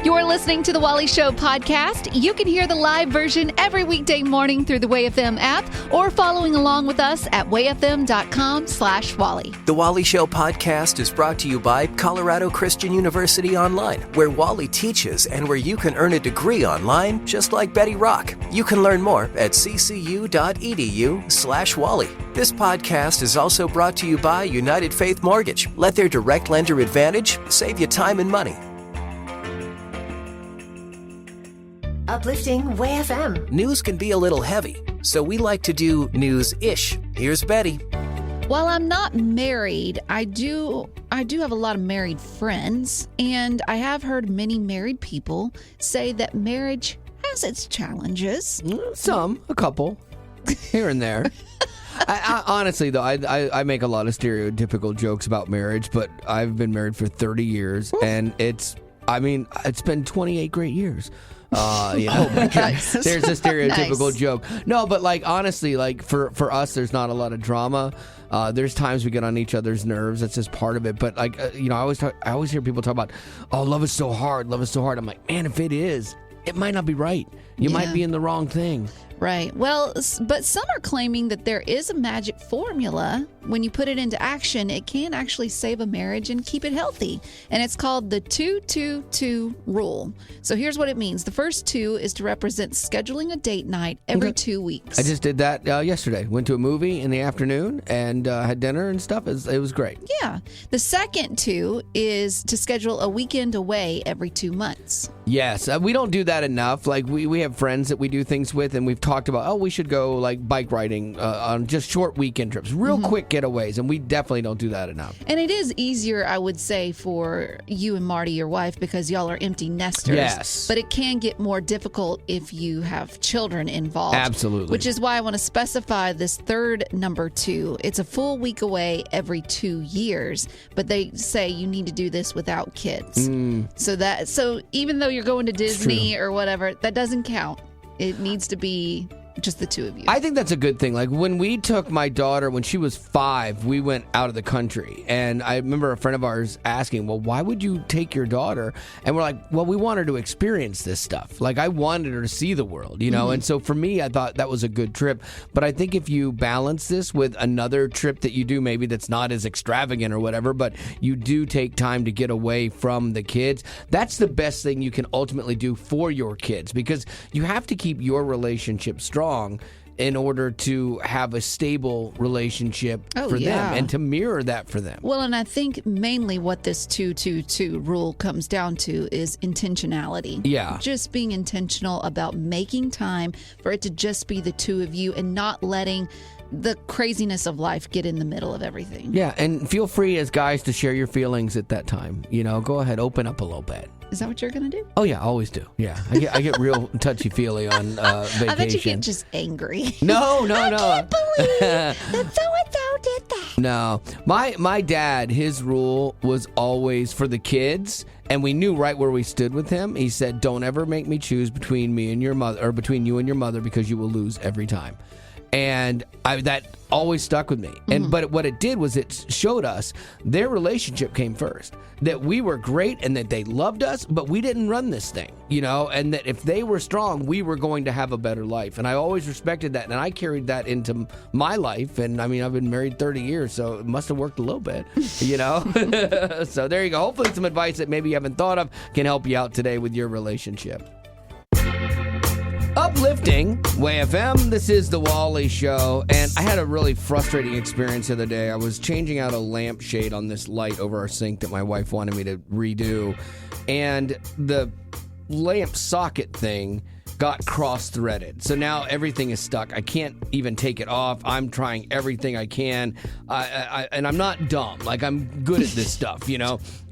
You're listening to the Wally Show podcast. You can hear the live version every weekday morning through the WayFM app or following along with us at wayfm.com/Wally. The Wally Show podcast is brought to you by Colorado Christian University Online, where Wally teaches and where you can earn a degree online just like Betty Rock. You can learn more at ccu.edu/Wally. This podcast is also brought to you by United Faith Mortgage. Let their direct lender advantage save you time and money. Uplifting WayFM. News can be a little heavy, so we like to do news-ish. Here's Betty. While I'm not married, I do have a lot of married friends, and I have heard many married people say that marriage has its challenges. A couple, here and there. I honestly, though, I make a lot of stereotypical jokes about marriage, but I've been married for 30 years, and it's been 28 great years. Oh my gosh. There's a stereotypical joke. No, but honestly, for us, there's not a lot of drama. There's times we get on each other's nerves. That's just part of it. But I always hear people talk about, oh, love is so hard. Love is so hard. I'm like, man, if it is, it might not be right. You might be in the wrong thing. Right. Well, but some are claiming that there is a magic formula. When you put it into action, it can actually save a marriage and keep it healthy. And it's called the 2-2-2 rule. So here's what it means. The first 2 is to represent scheduling a date night every 2 weeks. I just did that yesterday. Went to a movie in the afternoon and had dinner and stuff. It was great. Yeah. The second 2 is to schedule a weekend away every 2 months. Yes. We don't do that enough. We have friends that we do things with, and we've talked about, we should go bike riding on just short weekend trips, real quick getaways, and we definitely don't do that enough. And it is easier, I would say, for you and Marty, your wife, because y'all are empty nesters. Yes. But it can get more difficult if you have children involved. Absolutely. Which is why I want to specify this third number 2. It's a full week away every 2 years, but they say you need to do this without kids. So even though you're going to Disney or whatever, that doesn't count. It needs to be just the 2 of you. I think that's a good thing. When we took my daughter, when she was 5, we went out of the country. And I remember a friend of ours asking, well, why would you take your daughter? And we're like, well, we want her to experience this stuff. I wanted her to see the world, And so for me, I thought that was a good trip. But I think if you balance this with another trip that you do, maybe that's not as extravagant or whatever, but you do take time to get away from the kids, that's the best thing you can ultimately do for your kids, because you have to keep your relationship strong in order to have a stable relationship for them and to mirror that for them. Well, and I think mainly what this 2-2-2 rule comes down to is intentionality. Yeah. Just being intentional about making time for it to just be the 2 of you and not letting the craziness of life get in the middle of everything. Yeah, and feel free as guys to share your feelings at that time. Go ahead, open up a little bit. Is that what you're going to do? Oh, yeah, I always do. Yeah, I get real touchy-feely on vacation. I bet you get just angry. No. I can't believe that so-and-so did that. No. My dad, his rule was always for the kids, and we knew right where we stood with him. He said, don't ever make me choose between me and your mother, or between you and your mother, because you will lose every time. And that always stuck with me. But what it did was it showed us their relationship came first. That we were great and that they loved us, but we didn't run this thing, and that if they were strong, we were going to have a better life. And I always respected that, and I carried that into my life. And I've been married 30 years, so it must have worked a little bit, So there you go. Hopefully some advice that maybe you haven't thought of can help you out today with your relationship. Uplifting WayFM. This is the Wally Show, and I had a really frustrating experience the other day. I was changing out a lampshade on this light over our sink that my wife wanted me to redo, and the lamp socket thing got cross-threaded. So now everything is stuck. I can't even take it off. I'm trying everything I can, and I'm not dumb. I'm good at this stuff,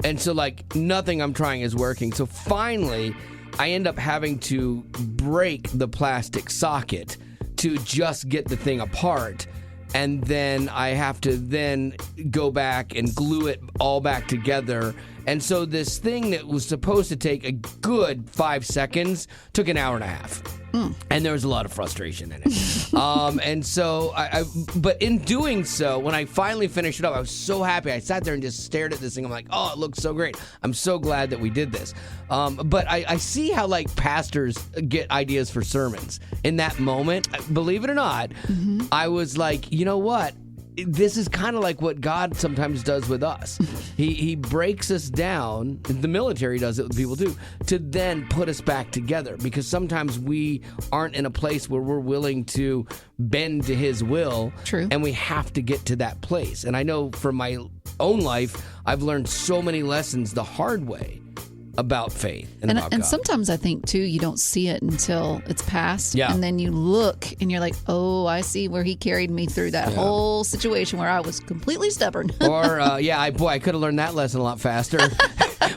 And so nothing I'm trying is working. So finally, I end up having to break the plastic socket to just get the thing apart. And then I have to then go back and glue it all back together. And so this thing that was supposed to take a good 5 seconds took an hour and a half. And there was a lot of frustration in it. And so, but in doing so, when I finally finished it up, I was so happy. I sat there and just stared at this thing. I'm like, oh, it looks so great. I'm so glad that we did this. But I see how, like, pastors get ideas for sermons. In that moment, believe it or not, I was like, you know what? This is kind of like what God sometimes does with us. He breaks us down, the military does it with people too, to then put us back together, because sometimes we aren't in a place where we're willing to bend to his will. True. And we have to get to that place. And I know from my own life, I've learned so many lessons the hard way about faith and about God. Sometimes I think, too, you don't see it until it's past. Yeah. And then you look and you're like, oh, I see where he carried me through that whole situation where I was completely stubborn. Or, I could have learned that lesson a lot faster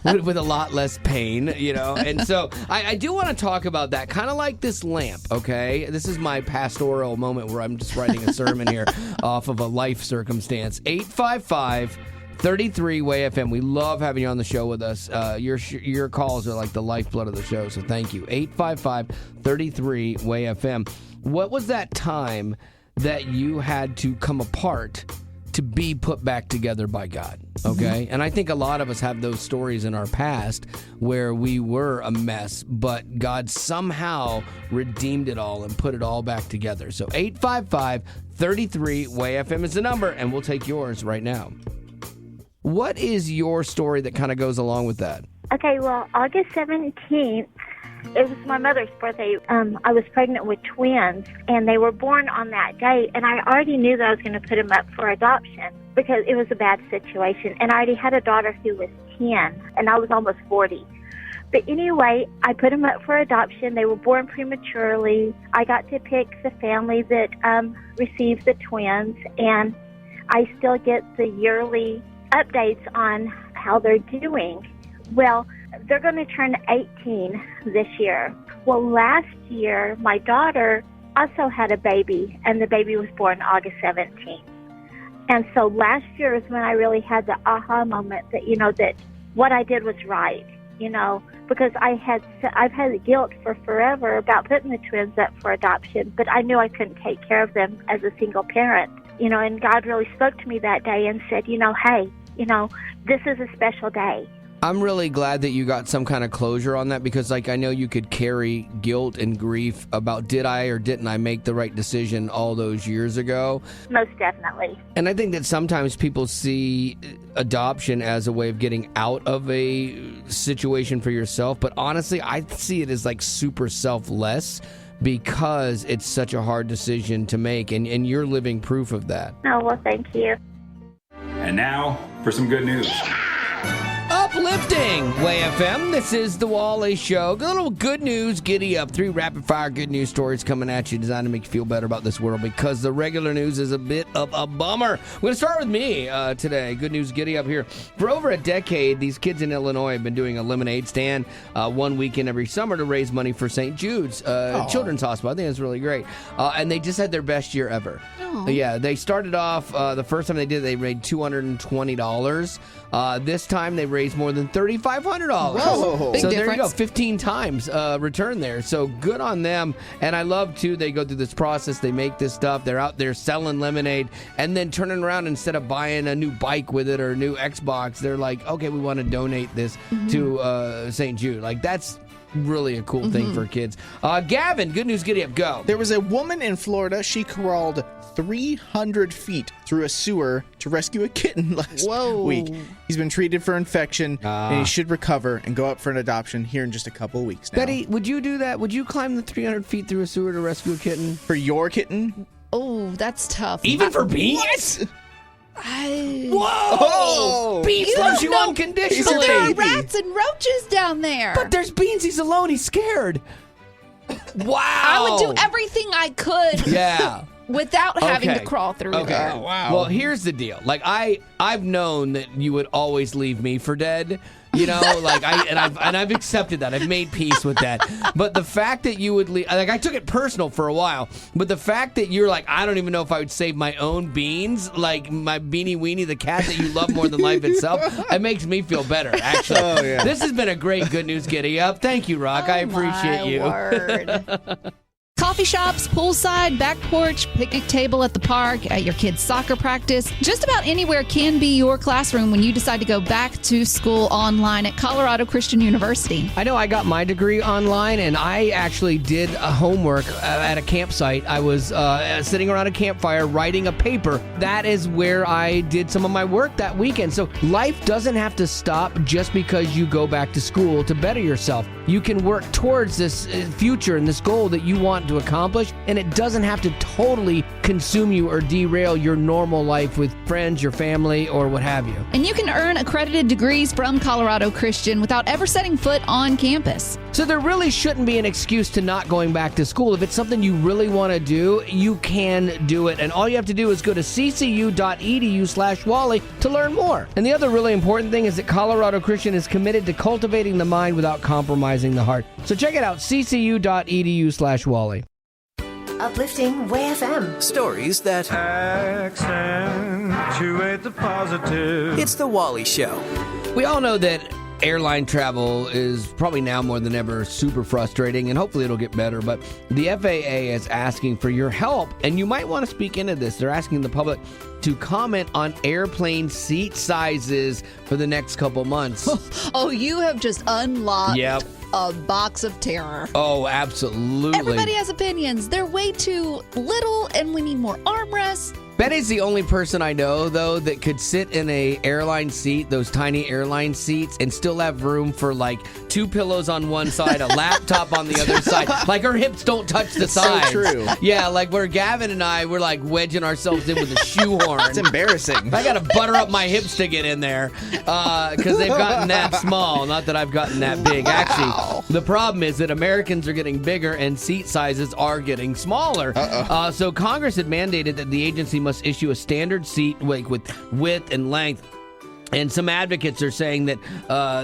with a lot less pain, you know. And so I do want to talk about that, kind of like this lamp, okay? This is my pastoral moment where I'm just writing a sermon here off of a life circumstance. 855-33-WAY-FM. We love having you on the show with us. Your calls are like the lifeblood of the show, so thank you. 855-33-WAY-FM. What was that time that you had to come apart to be put back together by God? Okay? And I think a lot of us have those stories in our past where we were a mess, but God somehow redeemed it all and put it all back together. So 855-33-WAY-FM is the number, and we'll take yours right now. What is your story that kind of goes along with that? Okay, well, August 17th, it was my mother's birthday. I was pregnant with twins, and they were born on that day, and I already knew that I was going to put them up for adoption because it was a bad situation, and I already had a daughter who was 10, and I was almost 40. But anyway, I put them up for adoption. They were born prematurely. I got to pick the family that received the twins, and I still get the yearly updates on how they're doing. Well, they're going to turn 18 this year. Well, last year, my daughter also had a baby, and the baby was born August 17th. And so last year is when I really had the aha moment that, that what I did was right, because I've had the guilt for forever about putting the twins up for adoption, but I knew I couldn't take care of them as a single parent, and God really spoke to me that day and said, hey, this is a special day. I'm really glad that you got some kind of closure on that, because I know you could carry guilt and grief about did I or didn't I make the right decision all those years ago. Most definitely. And I think that sometimes people see adoption as a way of getting out of a situation for yourself. But honestly, I see it as like super selfless, because it's such a hard decision to make. And you're living proof of that. Oh, well, thank you. And now for some good news. Uplifting WAY-FM. This is the Wally Show. A little good news. Giddy up. 3 rapid-fire good news stories coming at you, designed to make you feel better about this world, because the regular news is a bit of a bummer. We're going to start with me today. Good news, Giddy up here. For over a decade, these kids in Illinois have been doing a lemonade stand one weekend every summer to raise money for St. Jude's Children's Hospital. I think it's really great. And they just had their best year ever. Yeah, they started off, the first time they did it, they made $220. This time they raised more than $3,500. Whoa, big so difference. There you go, 15 times return there. So good on them. And I love, too, they go through this process. They make this stuff. They're out there selling lemonade, and then turning around, instead of buying a new bike with it or a new Xbox, they're like, okay, we want to donate this to St. Jude. Like, that's really a cool thing for kids. Gavin, good news, Giddy up, go. There was a woman in Florida. She crawled 300 feet through a sewer to rescue a kitten last week. He's been treated for infection, and he should recover and go up for an adoption here in just a couple of weeks now. Betty, would you do that? Would you climb the 300 feet through a sewer to rescue a kitten? For your kitten? Oh, that's tough. Even for bees? Whoa! Oh! Beans loves you unconditionally. But there are rats and roaches down there. But there's Beans. He's alone. He's scared. Wow. I would do everything I could. Yeah. Without having to crawl through it. Oh, wow. Well, here's the deal. Like, I've known that you would always leave me for dead. You know, like I've accepted that. I've made peace with that. But the fact that you would leave, like I took it personal for a while, but the fact that you're like, I don't even know if I would save my own beans, like my Beanie Weenie, the cat that you love more than life itself, it makes me feel better, actually. Oh, yeah. This has been a great Good News Giddy Up. Thank you, Rock. I appreciate you. Word. Coffee shops, poolside, back porch, picnic table at the park, at your kid's soccer practice. Just about anywhere can be your classroom when you decide to go back to school online at Colorado Christian University. I know I got my degree online, and I actually did a homework at a campsite. I was sitting around a campfire writing a paper. That is where I did some of my work that weekend. So life doesn't have to stop just because you go back to school to better yourself. You can work towards this future and this goal that you want to accomplish, and it doesn't have to totally consume you or derail your normal life with friends, your family, or what have you. And you can earn accredited degrees from Colorado Christian without ever setting foot on campus. So there really shouldn't be an excuse to not going back to school. If it's something you really want to do, you can do it. And all you have to do is go to ccu.edu/Wally to learn more. And the other really important thing is that Colorado Christian is committed to cultivating the mind without compromising the heart. So check it out, ccu.edu/Wally. Uplifting Way FM. Stories that accentuate the positive. It's the Wally Show. We all know that airline travel is probably now more than ever super frustrating, and hopefully it'll get better. But the FAA is asking for your help, and you might want to speak into this. They're asking the public to comment on airplane seat sizes for the next couple months. Oh, you have just unlocked Yep. a box of terror. Oh, absolutely. Everybody has opinions. They're way too little, and we need more armrests. Betty's the only person I know, though, that could sit in a airline seat, those tiny airline seats, and still have room for like 2 pillows on one side, a laptop on the other side. Like her hips don't touch the sides. So true. Yeah, like where Gavin and I, we're like wedging ourselves in with a shoehorn. It's embarrassing. I got to butter up my hips to get in there because they've gotten that small. Not that I've gotten that big. Actually, the problem is that Americans are getting bigger and seat sizes are getting smaller. So Congress had mandated that the agency must issue a standard seat with width and length. And some advocates are saying that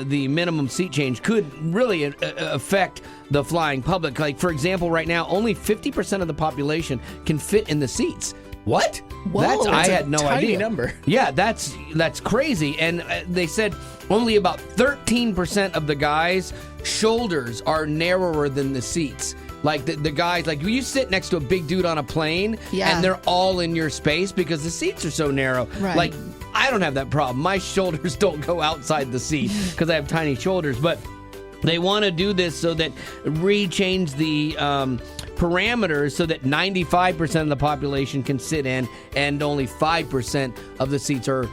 the minimum seat change could really affect the flying public. Like, for example, right now, only 50% of the population can fit in the seats. What? Whoa, I had no tiny idea. number. Yeah, that's crazy. And they said only about 13% of the guys' shoulders are narrower than the seats. Like the guys, like you sit next to a big dude on a plane, and they're all in your space because the seats are so narrow. Right. Like I don't have that problem. My shoulders don't go outside the seat because I have tiny shoulders. But they want to do this so that change the parameters so that 95% of the population can sit in and only 5% of the seats are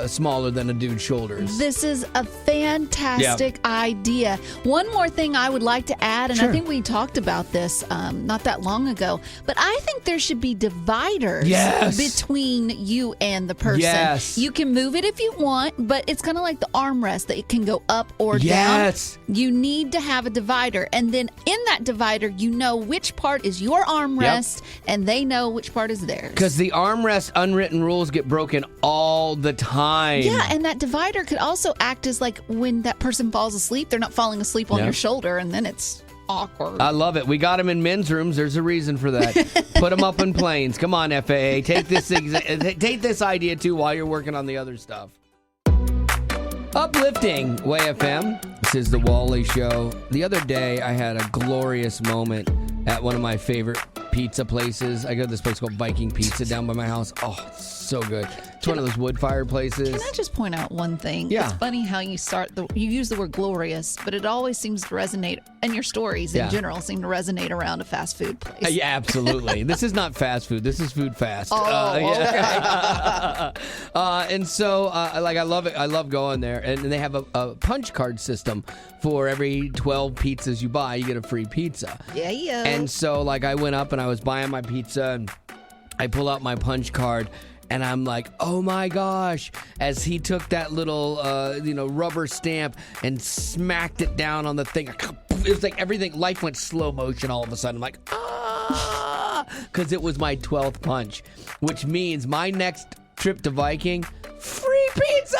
smaller than a dude's shoulders. This is a fantastic idea. One more thing I would like to add, and I think we talked about this not that long ago, but I think there should be dividers between you and the person. Yes. You can move it if you want, but it's kind of like the armrest that it can go up or down. You need to have a divider, and then in that divider, you know which part is your armrest, and they know which part is theirs. Because the armrest unwritten rules get broken all the time. Yeah, and that divider could also act as like when that person falls asleep, they're not falling asleep on your shoulder, and then it's awkward. I love it. We got them in men's rooms. There's a reason for that. Put them up in planes. Come on, FAA. Take this idea, too, while you're working on the other stuff. Uplifting Way FM. This is the Wally Show. The other day, I had a glorious moment at one of my favorite pizza places. I go to this place called Viking Pizza down by my house. Oh, it's so good. It's one of those wood fire places. Can I just point out one thing? Yeah. It's funny how you use the word glorious, but it always seems to resonate, and your stories in general seem to resonate around a fast food place. Yeah, absolutely. This is not fast food. This is food fast. Okay. And so, like, I love it. I love going there. And they have a punch card system for every 12 pizzas you buy, you get a free pizza. Yeah. And so, like, I went up and I was buying my pizza, and I pull out my punch card, and I'm like, oh my gosh, as he took that little, rubber stamp and smacked it down on the thing. It was like everything, life went slow motion all of a sudden. I'm like, because it was my 12th punch, which means my next trip to Viking, free pizza!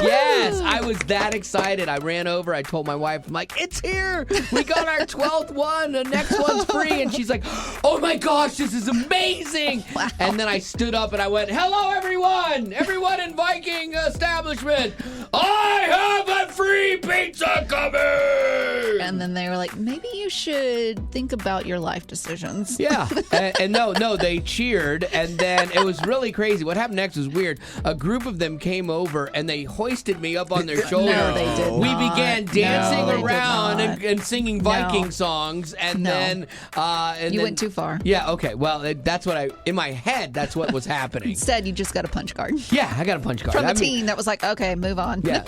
Yes, I was that excited. I ran over. I told my wife, I'm like, it's here. We got our 12th one. The next one's free. And she's like, oh my gosh, this is amazing. Wow. And then I stood up and I went, hello, everyone. Everyone in Viking establishment. I have a free pizza coming. And then they were like, maybe you should think about your life decisions. Yeah. And no, they cheered. And then it was really crazy. What happened next was weird. A group of them came over and they hoisted me up on their shoulder. No, they did We not. began dancing No, around and singing Viking songs. And then... you went too far. Yeah, okay. Well, that's what in my head, that's what was happening. Instead, you just got a punch card. Yeah, I got a punch card. From the team that was like, okay, move on. Yeah.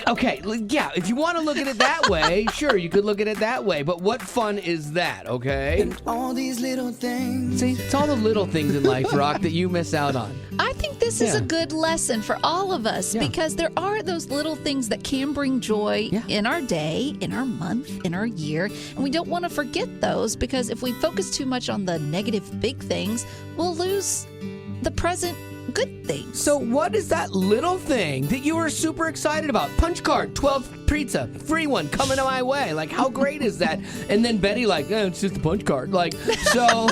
Okay, yeah, if you want to look at it that way, sure, you could look at it that way. But what fun is that, okay? And all these little things. See, it's all the little things in life, Rock, that you miss out on. I think this is a good lesson for all of us because there are those little things that can bring joy in our day, in our month, in our year. And we don't want to forget those because if we focus too much on the negative big things, we'll lose the present good things. So what is that little thing that you were super excited about? Punch card, 12 pizza, free one coming my way. Like, how great is that? And then Betty like, it's just a punch card. Like, so,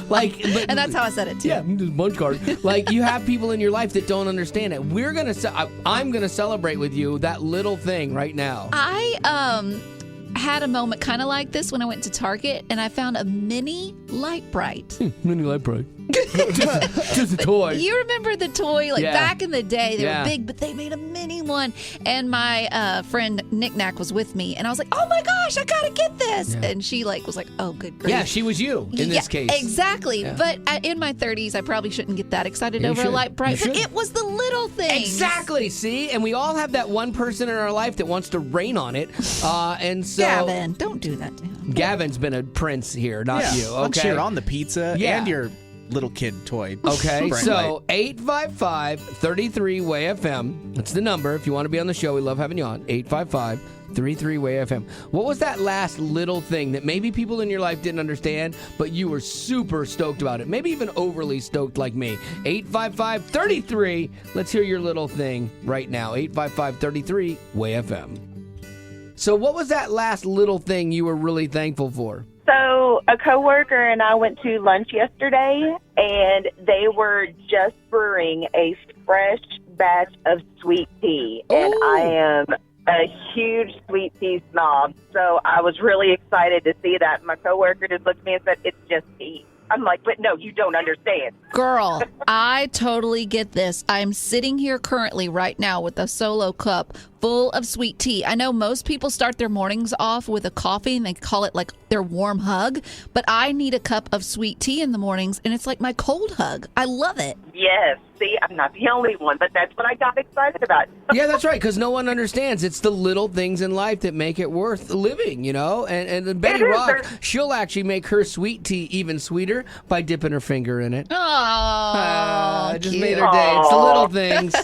like. But, and that's how I said it, too. Yeah, just a punch card. Like, you have people in your life that don't understand it. I'm going to celebrate with you that little thing right now. I had a moment kind of like this when I went to Target and I found a mini Light Bright. Mini Light Bright. just a toy. You remember the toy? Like back in the day, they were big, but they made a mini one. And my friend Nick Nack was with me, and I was like, "Oh my gosh, I gotta get this!" Yeah. And she was like, "Oh, good grief." Yeah, she was you in this case. Exactly. Yeah. But in my 30s, I probably shouldn't get that excited over a Light Bright. But it was the little things. Exactly. See, and we all have that one person in our life that wants to rain on it, and so Gavin, don't do that to him. Gavin's been a prince here, not you. Okay, I'll cheer on the pizza and your little kid toy. Okay, so 855-33-WAY-FM. That's the number. If you want to be on the show, we love having you on. 855-33-WAY-FM. What was that last little thing that maybe people in your life didn't understand, but you were super stoked about it? Maybe even overly stoked like me. 855-33. Let's hear your little thing right now. 855-33-WAY-FM. So what was that last little thing you were really thankful for? So a coworker and I went to lunch yesterday, and they were just brewing a fresh batch of sweet tea. Ooh. And I am a huge sweet tea snob, so I was really excited to see that. My coworker just looked at me and said, "It's just tea." I'm like, "But no, you don't understand." Girl, I totally get this. I'm sitting here currently right now with a solo cup full of sweet tea. I know most people start their mornings off with a coffee and they call it like their warm hug, but I need a cup of sweet tea in the mornings and it's like my cold hug. I love it. Yes. See, I'm not the only one, but that's what I got excited about. Yeah, that's right, because no one understands. It's the little things in life that make it worth living, you know? And Betty Rock, she'll actually make her sweet tea even sweeter by dipping her finger in it. Oh, I just made her day. It's the little things.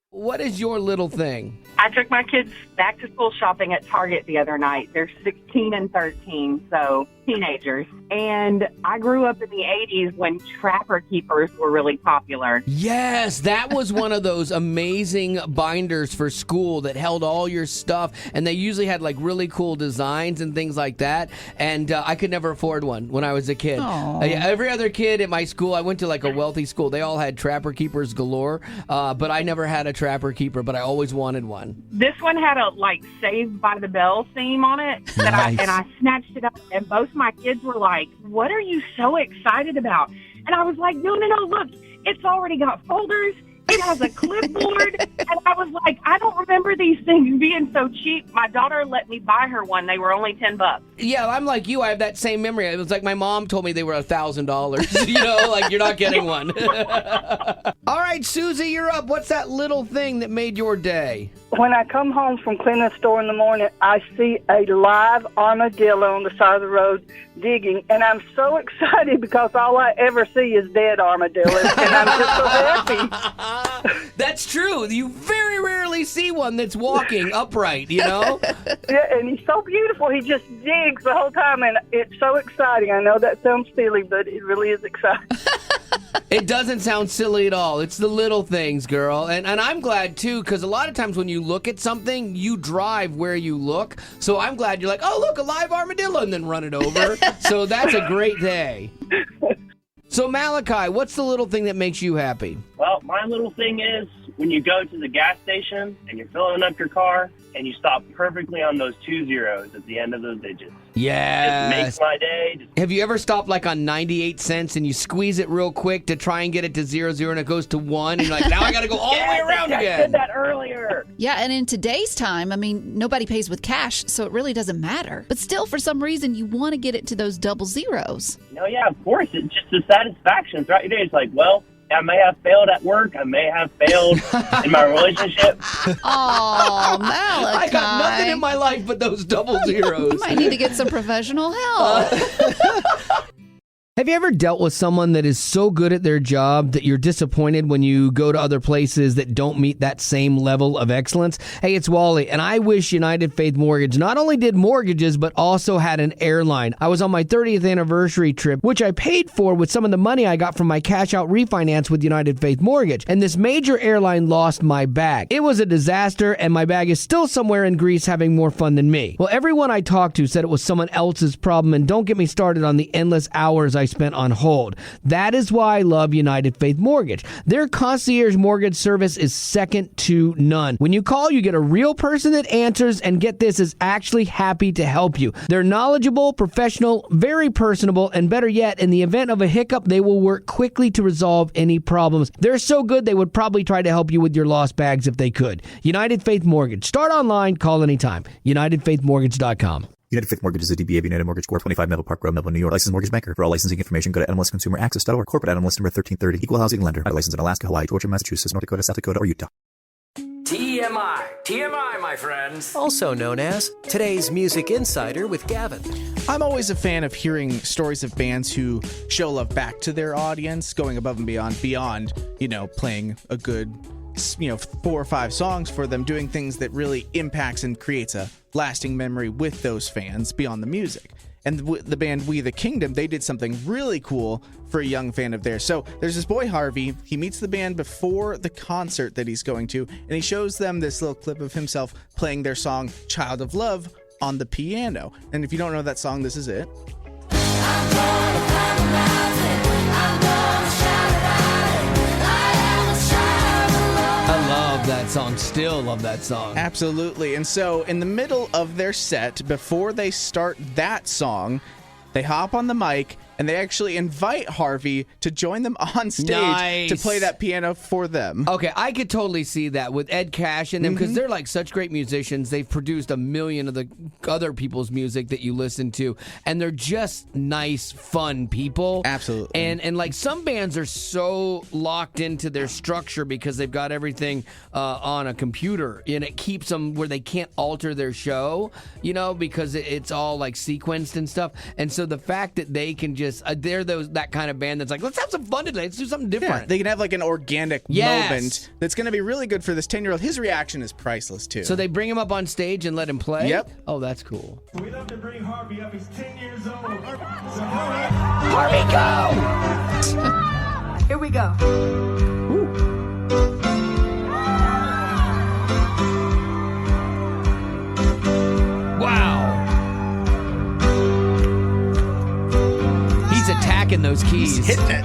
What is your little thing? I took my kids back to school shopping at Target the other night. They're 16 and 13, so teenagers. And I grew up in the 80s when Trapper Keepers were really popular. Yes, that was one of those amazing binders for school that held all your stuff. And they usually had like really cool designs and things like that. And I could never afford one when I was a kid. Every other kid at my school, I went to like a wealthy school. They all had Trapper Keepers galore. But I never had a Trapper Keeper, but I always wanted one. This one had a like Saved by the Bell theme on it, and I snatched it up, and both my kids were like, "What are you so excited about?" And I was like, "No, look, it's already got folders. It has a clipboard." And I was like, "I don't remember these things being so cheap." My daughter let me buy her one. They were only $10. Yeah, I'm like you. I have that same memory. It was like my mom told me they were $1,000. You know, like you're not getting one. All right, Susie, you're up. What's that little thing that made your day? when I come home from cleaning the store in the morning, I see a live armadillo on the side of the road digging, and I'm so excited because all I ever see is dead armadillos, and I'm just so happy. That's true. You very rarely see one that's walking upright, you know? Yeah, and he's so beautiful. He just digs the whole time, and it's so exciting. I know that sounds silly, but it really is exciting. It doesn't sound silly at all. It's the little things, girl. And I'm glad, too, because a lot of times when you look at something, you drive where you look. So I'm glad you're like, oh, look, a live armadillo, and then run it over. So that's a great day. So, Malachi, what's the little thing that makes you happy? Well, my little thing is when you go to the gas station and you're filling up your car and you stop perfectly on those 2 zeros at the end of those digits. Yes. It makes my day. Have you ever stopped like on 98 cents and you squeeze it real quick to try and get it to 00 and it goes to 1 and you're like, now I got to go all the way around again. I did that earlier. Yeah, and in today's time, I mean, nobody pays with cash, so it really doesn't matter. But still, for some reason, you want to get it to those double zeros. No, yeah, of course. It's just the satisfaction throughout your day. It's like, well, I may have failed at work. I may have failed in my relationship. Oh, Malachi. I got nothing in my life but those double zeros. You might need to get some professional help. Have you ever dealt with someone that is so good at their job that you're disappointed when you go to other places that don't meet that same level of excellence? Hey, it's Wally, and I wish United Faith Mortgage not only did mortgages, but also had an airline. I was on my 30th anniversary trip, which I paid for with some of the money I got from my cash-out refinance with United Faith Mortgage, and this major airline lost my bag. It was a disaster, and my bag is still somewhere in Greece having more fun than me. Well, everyone I talked to said it was someone else's problem, and don't get me started on the endless hours I spent on hold. That is why I love United Faith Mortgage. Their concierge mortgage service is second to none. When you call, you get a real person that answers and, get this, is actually happy to help you. They're knowledgeable, professional, very personable, and better yet, in the event of a hiccup, they will work quickly to resolve any problems. They're so good they would probably try to help you with your lost bags if they could. United Faith Mortgage. Start online, call anytime. UnitedFaithMortgage.com. United Faith Mortgage is a DBA of United Mortgage Corp. 25 Melville Park Road, Melville, New York. Licensed mortgage banker. For all licensing information, go to NMLSConsumerAccess.org. Corporate NMLS number 1330. Equal housing lender. License in Alaska, Hawaii, Georgia, Massachusetts, North Dakota, South Dakota, or Utah. TMI. TMI, my friends. Also known as Today's Music Insider with Gavin. I'm always a fan of hearing stories of bands who show love back to their audience, going above and beyond, playing a good 4 or 5 songs for them, doing things that really impacts and creates a lasting memory with those fans beyond the music. And the band We the Kingdom, they did something really cool for a young fan of theirs. So there's this boy, Harvey. He meets the band before the concert that he's going to, and he shows them this little clip of himself playing their song Child of Love on the piano. And if you don't know that song, this is it. I love that song. Still love that song. Absolutely. And so in the middle of their set, before they start that song, they hop on the mic and they actually invite Harvey to join them on stage to play that piano for them. Okay, I could totally see that with Ed Cash and them, because they're like such great musicians. They've produced a million of the other people's music that you listen to, and they're just nice, fun people. Absolutely. And like some bands are so locked into their structure because they've got everything on a computer, and it keeps them where they can't alter their show, because it's all like sequenced and stuff. And so the fact that they can just they're that kind of band that's like, let's have some fun today. Let's do something different. Yeah, they can have like an organic moment that's going to be really good for this 10-year-old. His reaction is priceless, too. So they bring him up on stage and let him play? Yep. Oh, that's cool. We love to bring Harvey up. He's 10 years old. Harvey, go! Here we go. Attacking those keys. He's hitting it.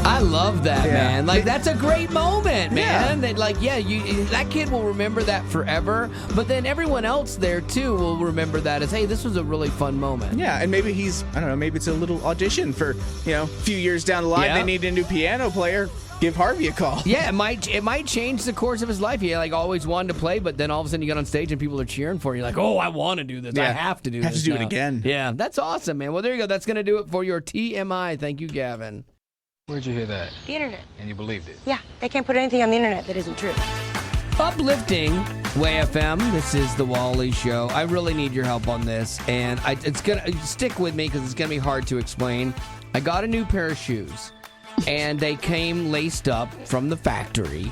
I love that, man. Like, that's a great moment, man. That, that kid will remember that forever. But then everyone else there, too, will remember that as, hey, this was a really fun moment. Yeah, and maybe maybe it's a little audition for, a few years down the line. They need a new piano player. Give Harvey a call. Yeah, it might change the course of his life. He always wanted to play, but then all of a sudden you get on stage and people are cheering for you. You're like, oh, I want to do this. Yeah. I have to do this. Have to do now. it again. Yeah, that's awesome, man. Well, there you go. That's going to do it for your TMI. Thank you, Gavin. Where'd you hear that? The internet. And you believed it? Yeah, they can't put anything on the internet that isn't true. Uplifting Way FM. This is the Wally Show. I really need your help on this, and it's gonna stick with me because it's gonna be hard to explain. I got a new pair of shoes, and they came laced up from the factory.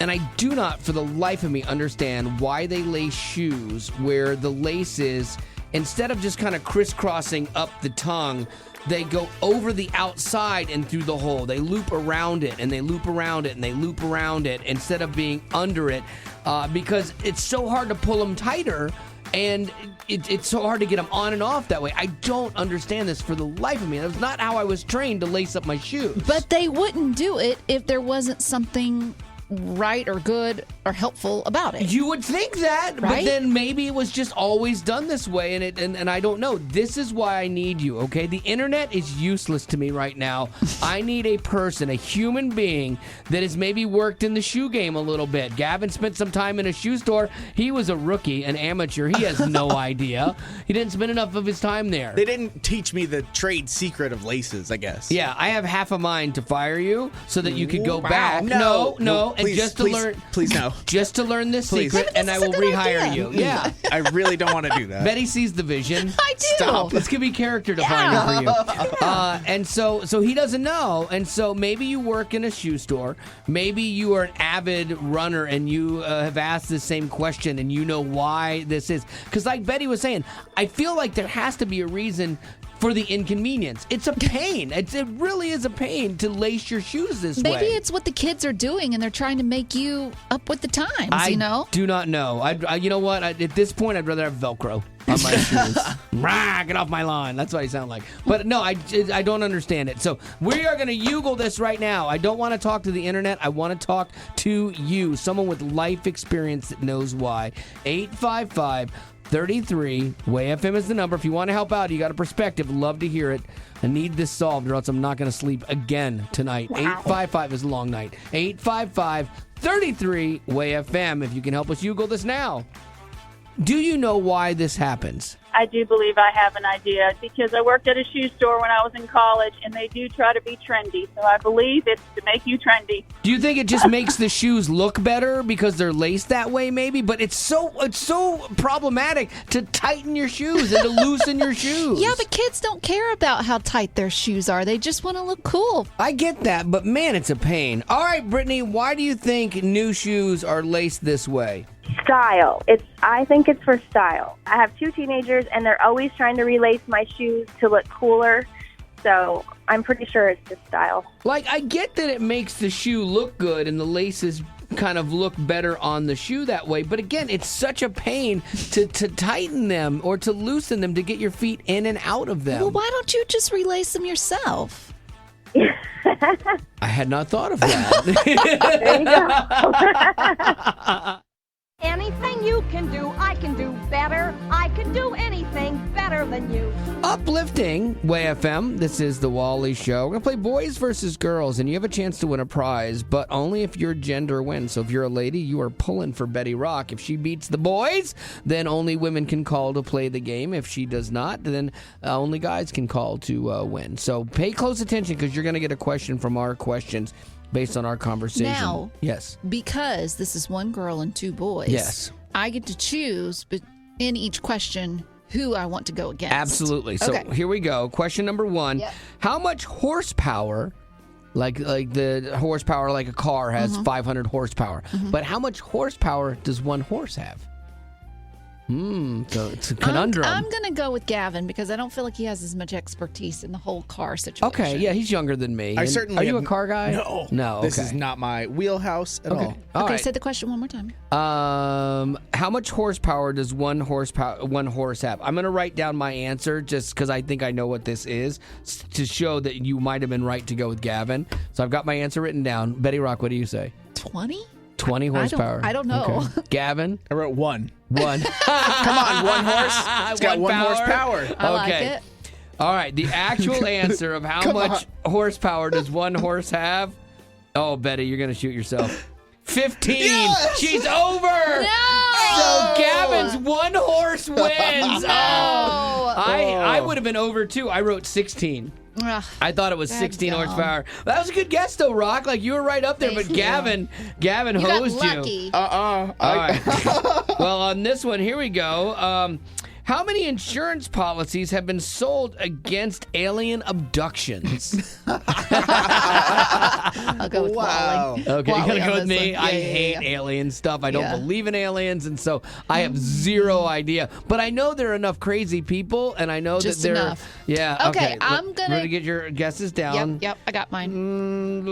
And I do not, for the life of me, understand why they lace shoes where the laces, instead of just kind of crisscrossing up the tongue, they go over the outside and through the hole. They loop around it, and they loop around it, and they loop around it instead of being under it because it's so hard to pull them tighter, and it's so hard to get them on and off that way. I don't understand this for the life of me. That was not how I was trained to lace up my shoes. But they wouldn't do it if there wasn't something right or good or helpful about it. You would think that, right? But then maybe it was just always done this way, and I don't know. This is why I need you, okay? The internet is useless to me right now. I need a person, a human being that has maybe worked in the shoe game a little bit. Gavin spent some time in a shoe store. He was a rookie, an amateur. He has no idea. He didn't spend enough of his time there. They didn't teach me the trade secret of laces, I guess. Yeah, I have half a mind to fire you so that you could go Wow. back. No, and please, just to please, learn, please no. just to learn this Please. secret, and I will rehire you. Yeah, I really don't want to do that. Betty sees the vision. I do. Stop. This could be character defining for you. And so he doesn't know. And so maybe you work in a shoe store. Maybe you are an avid runner and you have asked the same question and you know why this is. Because like Betty was saying, I feel like there has to be a reason for the inconvenience. It's a pain. It really is a pain to lace your shoes this way. Maybe it's what the kids are doing, and they're trying to make you up with the times, I know? do not know. You know what? At this point, I'd rather have Velcro on my shoes. Rah, get off my lawn. That's what I sound like. But no, I don't understand it. So we are going to Yougle this right now. I don't want to talk to the internet. I want to talk to you, someone with life experience that knows why. 855-33 Way FM is the number. If you want to help out, you got a perspective, love to hear it. I need this solved or else I'm not going to sleep again tonight. 855 is a long night. 855-33 Way FM. If you can help us Yougle this now. Do you know why this happens? I do believe I have an idea because I worked at a shoe store when I was in college, and they do try to be trendy. So I believe it's to make you trendy. Do you think it just makes the shoes look better because they're laced that way, maybe? But it's so problematic to tighten your shoes and to loosen your shoes. Yeah, but kids don't care about how tight their shoes are. They just want to look cool. I get that, but man, it's a pain. All right, Brittany, why do you think new shoes are laced this way? Style. I think it's for style. I have two teenagers, and they're always trying to relace my shoes to look cooler. So I'm pretty sure it's just style. Like, I get that it makes the shoe look good and the laces kind of look better on the shoe that way. But again, it's such a pain to tighten them or to loosen them to get your feet in and out of them. Well, why don't you just relace them yourself? I had not thought of that. There you go. Anything you can do, I can do better. I can do anything better than you. Uplifting Way FM. This is the Wally Show. We're going to play boys versus girls, and you have a chance to win a prize, but only if your gender wins. So if you're a lady, you are pulling for Betty Rock. If she beats the boys, then only women can call to play the game. If she does not, then only guys can call to win. So pay close attention because you're going to get a question from our questions based on our conversation. Now, yes, because this is one girl and two boys. Yes, I get to choose in each question who I want to go against. Absolutely. So here we go. Question number one: How much horsepower? Like the horsepower, like a car has 500 horsepower, but how much horsepower does one horse have? So it's a conundrum. I'm going to go with Gavin because I don't feel like he has as much expertise in the whole car situation. Okay, yeah, he's younger than me. I certainly Are you a car guy? No. No, This is not my wheelhouse at all. Okay, say the question one more time. How much horsepower does one horse have? I'm going to write down my answer just because I think I know what this is to show that you might have been right to go with Gavin. So I've got my answer written down. Betty Rock, what do you say? 20? 20 horsepower. I don't know. Okay. Gavin? I wrote 1. 1. Come on, 1 horse. It's got 1 horsepower. I like it. All right, the actual answer of how much horsepower does one horse have? Oh, Betty, you're going to shoot yourself. 15. Yes! She's over. No! So Gavin's 1 horse wins. No! I would have been over too. I wrote 16. Ugh, I thought it was 16 horsepower. That was a good guess, though, Rock. Like, you were right up there, Thank but you. Gavin You hosed got lucky. you. All right. Well, on this one, here we go. How many insurance policies have been sold against alien abductions? I'll go with Wally. Okay, Wally you're going to on go with this me? one. I Yeah, hate yeah. alien stuff. I don't Yeah. believe in aliens, and so I have zero idea. But I know there are enough crazy people, and I know Just that there enough. Yeah, Okay, I'm We're gonna- to get your guesses down. Yep, I got mine.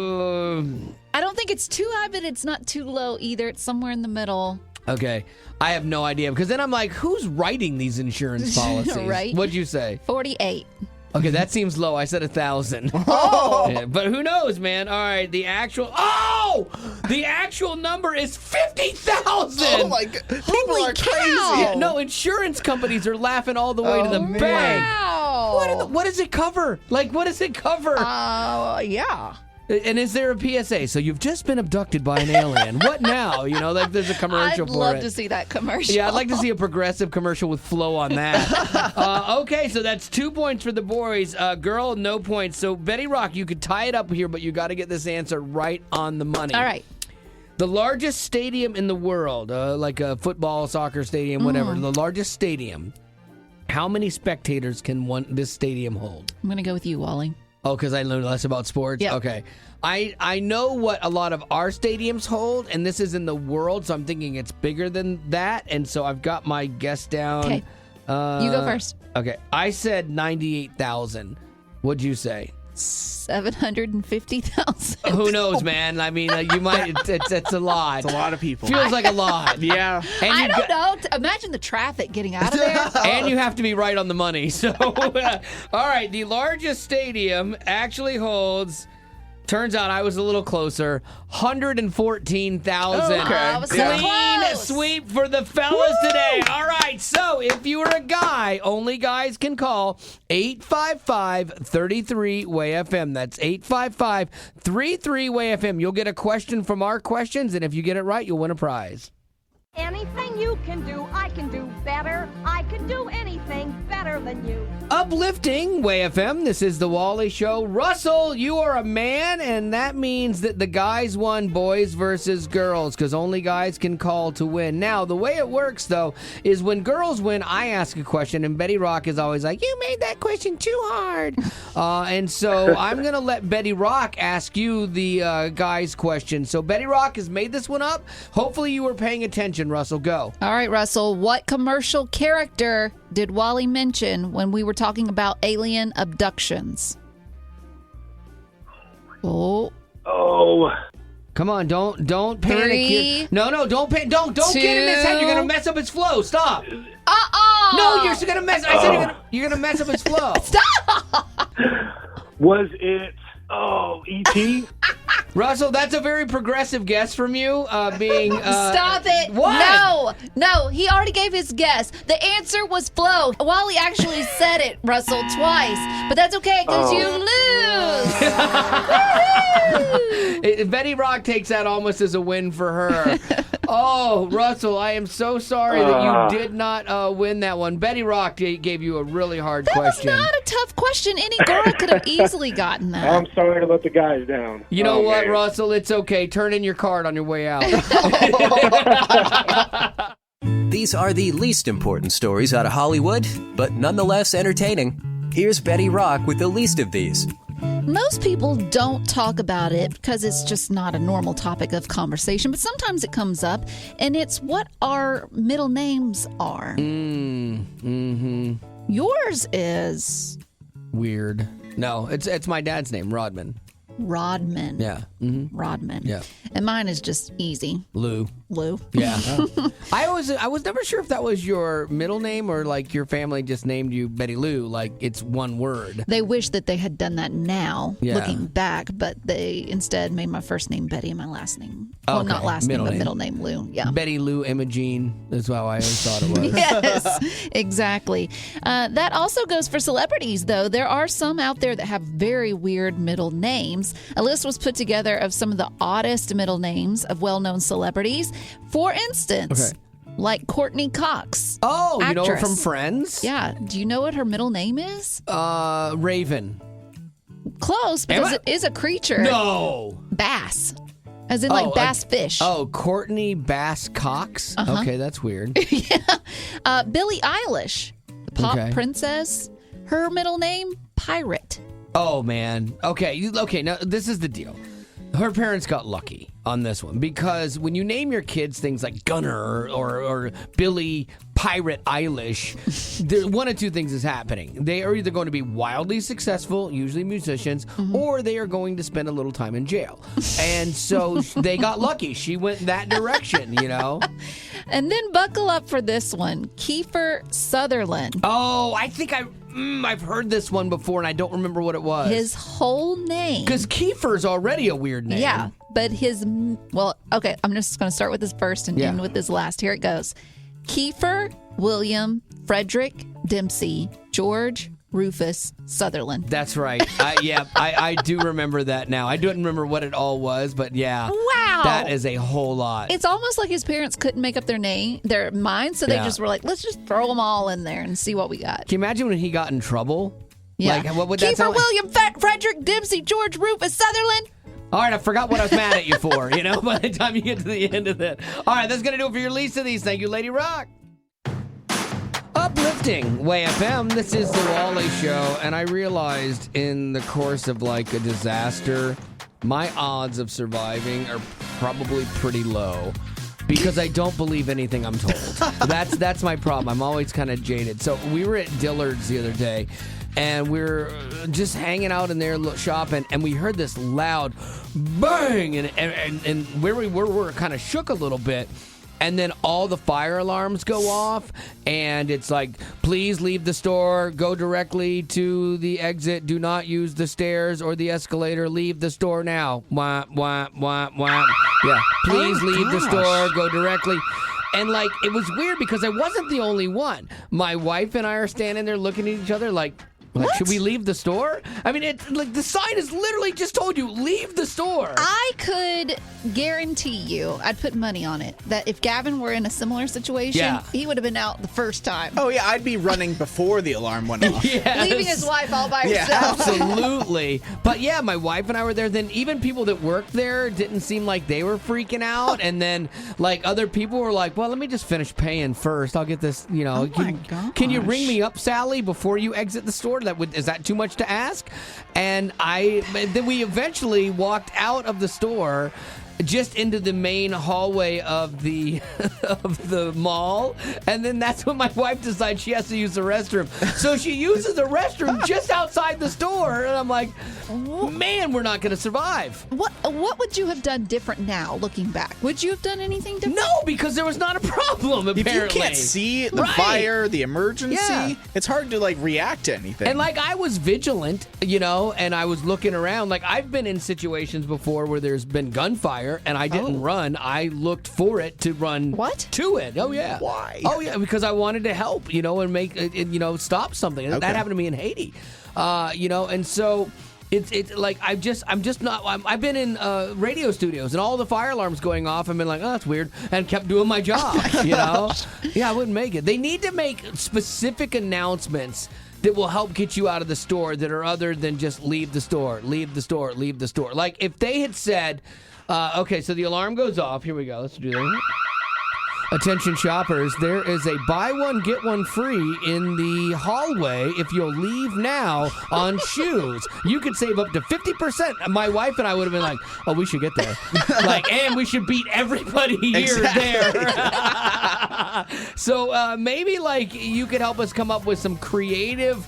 I don't think it's too high, but it's not too low either. It's somewhere in the middle. Okay. I have no idea because then I'm like, who's writing these insurance policies? Right. What'd you say? 48. Okay, that seems low. I said 1,000. Oh! Yeah, but who knows, man? All right, the actual number is 50,000. Oh my god, people Holy are cow. crazy. Yeah, no, insurance companies are laughing all the way to the bank. Wow. What does it cover? Like, what does it cover? Yeah. And is there a PSA? So you've just been abducted by an alien. What now? You know, like there's a commercial I'd for love it. to see that commercial. Yeah, I'd like to see a progressive commercial with Flo on that. Okay, so that's 2 points for the boys. Girl, no points. So Betty Rock, you could tie it up here, but you got to get this answer right on the money. All right. The largest stadium in the world, like a football, soccer stadium, whatever, the largest stadium. How many spectators can this stadium hold? I'm going to go with you, Wally. Oh, because I learned less about sports? Yep. Okay. I know what a lot of our stadiums hold, and this is in the world, so I'm thinking it's bigger than that, and so I've got my guess down. Okay. You go first. Okay. I said 98,000. What'd you say? 750,000. Who knows, man? I mean, you might. It's a lot. It's a lot of people. Feels like a lot. Yeah. And I you don't know. Imagine the traffic getting out of there. And you have to be right on the money. So, all right, the largest stadium actually holds. Turns out I was a little closer. 114,000. Okay. I was so Clean close. sweep for the fellas today. All right, so if you were a guy, only guys can call 855-33-WAY-FM. That's 855-33-WAY-FM. You'll get a question from our questions, and if you get it right, you'll win a prize. Anything you can do, I can do better. I can do anything better than you. Uplifting Way FM. This is the Wally Show. Russell, you are a man, and that means that the guys won boys versus girls because only guys can call to win. Now, the way it works, though, is when girls win, I ask a question, and Betty Rock is always like, you made that question too hard. And so I'm going to let Betty Rock ask you the guys' question. So Betty Rock has made this one up. Hopefully you were paying attention, Russell. Go. All right, Russell. What commercial character did Wally mention when we were talking about alien abductions? Oh. Come on, don't panic 3, here. No, don't panic. Don't get in his head. You're gonna mess up his flow. Stop. No, you're gonna mess. I said you're gonna mess up his flow. Stop. Was it E.T.? Russell, that's a very progressive guess from you. Being Stop it. What? No, he already gave his guess. The answer was Flo. Wally actually said it, Russell, twice. But that's okay because you lose. Betty Rock takes that almost as a win for her. Oh, Russell, I am so sorry that you did not win that one. Betty Rock gave you a really hard question. That was not a tough question. Any girl could have easily gotten that. I'm sorry to let the guys down. You know what, Russell? It's okay. Turn in your card on your way out. These are the least important stories out of Hollywood, but nonetheless entertaining. Here's Betty Rock with the least of these. Most people don't talk about it because it's just not a normal topic of conversation, but sometimes it comes up, and it's what our middle names are. Yours is... Weird. No, it's my dad's name, Rodman. Rodman. Yeah. Rodman. Yeah. And mine is just easy. Lou. Yeah. I was never sure if that was your middle name or like your family just named you Betty Lou, like it's one word. They wish that they had done that now, Yeah. looking back, but they instead made my first name Betty and my last name. Well, not last name, but middle name Lou. Yeah. Betty Lou Imogene. That's how I always thought it was. Yes, exactly. That also goes for celebrities, though. There are some out there that have very weird middle names. A list was put together of some of the oddest middle names of well-known celebrities. For instance, like Courtney Cox. Oh, you know her actress. from Friends? Yeah. Do you know what her middle name is? Raven. Close, because it is a creature. No. Bass. As in, like, bass fish. Oh, Courtney Bass Cox? Uh-huh. Okay, that's weird. Yeah. Billie Eilish, the pop princess. Her middle name, Pirate. Oh, man. Okay, now this is the deal. Her parents got lucky on this one because when you name your kids things like Gunner or Billy Pirate Eilish, one of two things is happening. They are either going to be wildly successful, usually musicians, or they are going to spend a little time in jail. And so they got lucky. She went that direction, you know? And then buckle up for this one, Kiefer Sutherland. Oh, I think I've heard this one before, and I don't remember what it was. His whole name. Because Kiefer's already a weird name. Yeah, but okay, I'm just going to start with this first and end with this last. Here it goes. Kiefer William Frederick Dempsey George Rufus Sutherland. That's right. I do remember that now. I don't remember what it all was, but yeah. Wow. That is a whole lot. It's almost like his parents couldn't make up their mind, so they just were like, let's just throw them all in there and see what we got. Can you imagine when he got in trouble? Yeah. Like, what would that sound Kiefer William Frederick Dempsey George Rufus Sutherland. All right, I forgot what I was mad at you for, by the time you get to the end of that. All right, that's going to do it for your least of these. Thank you, Lady Rock. Uplifting Way FM. This is the Wally Show, and I realized in the course of like a disaster, my odds of surviving are probably pretty low because I don't believe anything I'm told. That's my problem. I'm always kind of jaded. So we were at Dillard's the other day, and we were just hanging out in there shopping, and we heard this loud bang, and where we were kind of shook a little bit. And then all the fire alarms go off, and it's like, please leave the store, go directly to the exit, do not use the stairs or the escalator, leave the store now. Wah, wah, wah, wah. Yeah, please leave the store, go directly. And, like, it was weird because I wasn't the only one. My wife and I are standing there looking at each other like, should we leave the store? I mean, it's like the sign has literally just told you, leave the store. I could guarantee you, I'd put money on it, that if Gavin were in a similar situation, he would have been out the first time. Oh, yeah, I'd be running before the alarm went off. Yes. Leaving his wife all by Yeah, herself. absolutely. But yeah, my wife and I were there. Then even people that worked there didn't seem like they were freaking out. And then like other people were like, well, let me just finish paying first. I'll get this, can you ring me up, Sally, before you exit the store? Is that too much to ask? And then we eventually walked out of the store just into the main hallway of the mall, and then that's when my wife decides she has to use the restroom. So she uses the restroom just outside the store, and I'm like, man, we're not going to survive. What would you have done different now, looking back? Would you have done anything different? No, because there was not a problem, apparently. If you can't see the fire, the emergency, it's hard to, like, react to anything. And, like, I was vigilant, and I was looking around. Like, I've been in situations before where there's been gunfire, and I didn't run. I looked for it to run to it. Oh, yeah. Why? Oh, yeah, because I wanted to help, and make it, stop something. Okay. That happened to me in Haiti, and so it's like I'm just not. I've been in radio studios and all the fire alarms going off. I've been like, oh, that's weird, and kept doing my job. Yeah, I wouldn't make it. They need to make specific announcements that will help get you out of the store that are other than just leave the store, leave the store, leave the store. Like if they had said, okay, so the alarm goes off. Here we go. Let's do that. Attention shoppers, there is a buy one, get one free in the hallway if you'll leave now on shoes. You could save up to 50%. My wife and I would have been like, oh, we should get there. And we should beat everybody here there. So maybe, you could help us come up with some creative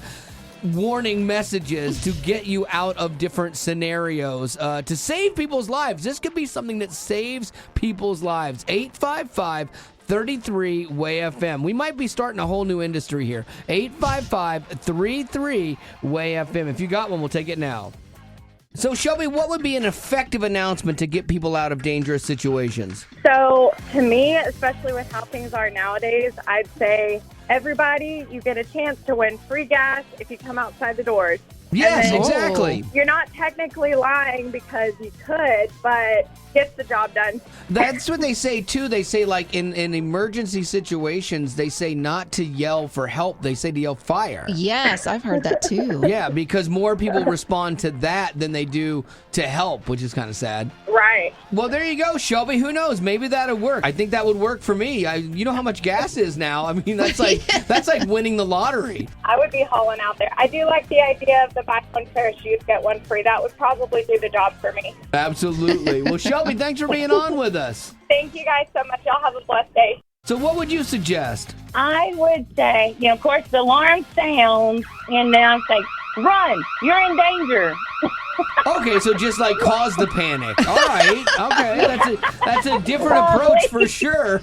warning messages to get you out of different scenarios to save people's lives. This could be something that saves people's lives. 855-33-WAY-FM. We might be starting a whole new industry here. 855-33-WAY-FM. If you got one, we'll take it now. So, Shelby, what would be an effective announcement to get people out of dangerous situations? So, to me, especially with how things are nowadays, I'd say, everybody, you get a chance to win free gas if you come outside the doors. Yes, And then exactly. You're not technically lying because you could, but gets the job done. That's what they say, too. They say, like, in emergency situations, they say not to yell for help. They say to yell fire. Yes, I've heard that, too. Yeah, because more people respond to that than they do to help, which is kind of sad. Right. Well, there you go, Shelby. Who knows? Maybe that'll work. I think that would work for me. You know how much gas is now. I mean, that's like winning the lottery. I would be hauling out there. I do like the idea of the buy one pair of shoes, get one free. That would probably do the job for me. Absolutely. Well, Shelby, thanks for being on with us. Thank you guys so much. Y'all have a blessed day. So what would you suggest? I would say, of course, the alarm sounds, and then I say, run, you're in danger. Okay, so just like cause the panic. All right, okay, that's a different approach for sure.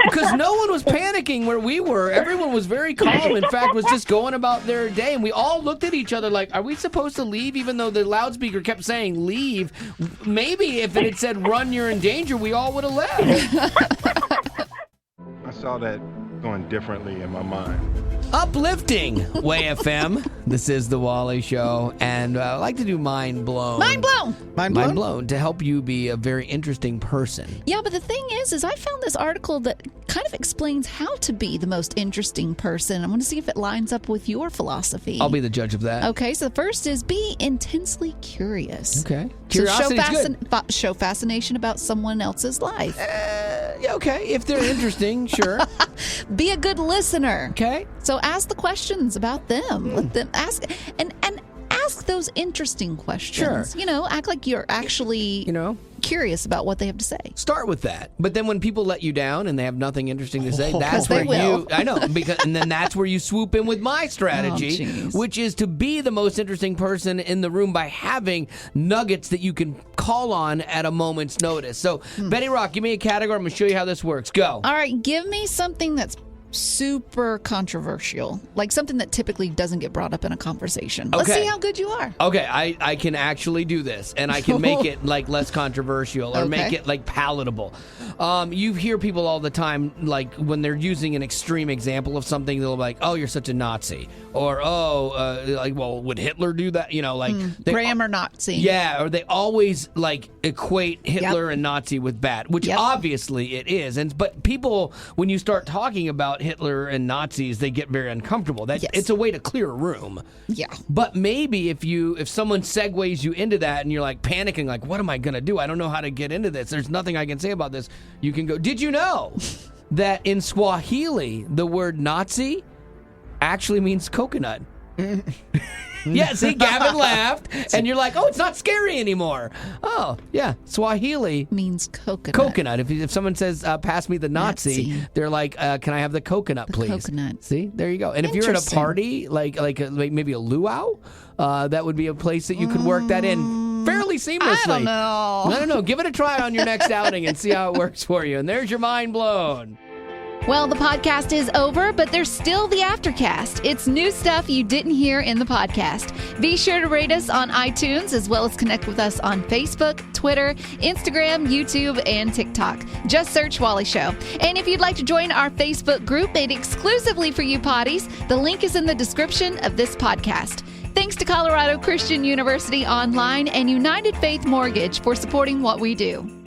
Because no one was panicking where we were. Everyone was very calm. In fact, was just going about their day, and we all looked at each other like, "Are we supposed to leave?" Even though the loudspeaker kept saying "leave." Maybe if it had said "run, you're in danger," we all would have left. I saw that going differently in my mind. Uplifting, Way FM. This is the Wally Show, and I like to do Mind Blown. Mind blown. Mind blown to help you be a very interesting person. Yeah, but the thing is I found this article that kind of explains how to be the most interesting person. I want to see if it lines up with your philosophy. I'll be the judge of that. Okay, so the first is be intensely curious. Okay. Curiosity So show fascination about someone else's life. Yeah, okay, if they're interesting, sure. Be a good listener. Okay. So ask the questions about them. Let them ask and ask those interesting questions. Sure. Act like you're actually curious about what they have to say. Start with that. But then when people let you down and they have nothing interesting to say, that's they where will. you I know, and then that's where you swoop in with my strategy, which is to be the most interesting person in the room by having nuggets that you can call on at a moment's notice. So, Betty Rock, give me a category. I'm going to show you how this works. Go. All right, give me something that's super controversial, like something that typically doesn't get brought up in a conversation. Let's see how good you are. Okay, I can actually do this, and I can make it like less controversial or make it like palatable. You hear people all the time, like when they're using an extreme example of something, they'll be like, "Oh, you're such a Nazi," or like, "Well, would Hitler do that?" Grammar Nazi. Yeah, or they always like equate Hitler and Nazi with bad, which obviously it is. But people, when you start talking about Hitler and Nazis, they get very uncomfortable. It's a way to clear a room. Yeah. But maybe if someone segues you into that and you're like panicking, like, what am I gonna do? I don't know how to get into this. There's nothing I can say about this. You can go, did you know that in Swahili the word Nazi actually means coconut? Yeah, see, Gavin laughed, and you're like, oh, it's not scary anymore. Oh, yeah, Swahili means coconut. Coconut. If someone says, pass me the Nazi, they're like, can I have the coconut, please? Coconut. See, there you go. And if you're at a party, like maybe a luau, that would be a place that you could work that in fairly seamlessly. I don't know. I don't know. Give it a try on your next outing and see how it works for you. And there's your mind blown. Well, the podcast is over, but there's still the aftercast. It's new stuff you didn't hear in the podcast. Be sure to rate us on iTunes, as well as connect with us on Facebook, Twitter, Instagram, YouTube, and TikTok. Just search Wally Show. And if you'd like to join our Facebook group made exclusively for you potties, the link is in the description of this podcast. Thanks to Colorado Christian University Online and United Faith Mortgage for supporting what we do.